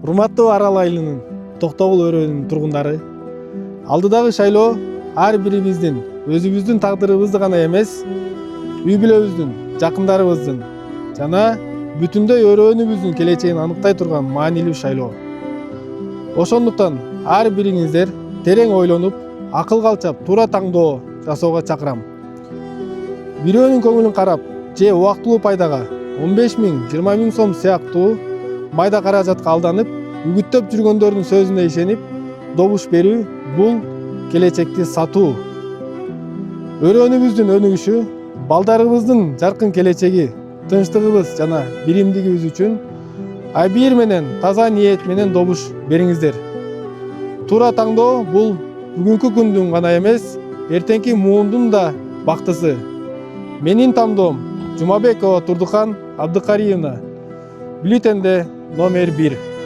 Урматтуу Арал айылынын Токтогул өрөөнүнүн тургундары, алдыдагы шайлоо ар бирибиздин өзүбүздүн тагдырыбызды гана эмес, үй бүлөбүздүн, жакындарыбыздын жана бүтүндөй өрөөнүбүздүн келечегин аныктай турган маанилүү шайлоо. Ошондуктан ар бириңиздер терең ойлонуп, акыл калчап туура таңдоо жасоого чакырам. Бирөөнүн көңүлүн карап же убактылуу пайдага 15 000, 20 000 сом сыяктуу майда каражатка алданып, үгүттөп жүргөндөрдүн сөзүнө ишенип, добуш берүү бул келечекти сатуу. Өрөөнүбүздүн өнүгүшү, балдарыбыздын жаркын келечеги, тынчтыгыбыз жана биримдигибиз үчүн айбир менен таза ниет менен добуш бериңиздер. Туура таңдоо бул бүгүнкү күндүн гана эмес, эртеңки муундун да бактысы. Менин тандоом Жумабекова Турдухан Абдыкариевна, бюллетенде номер 1.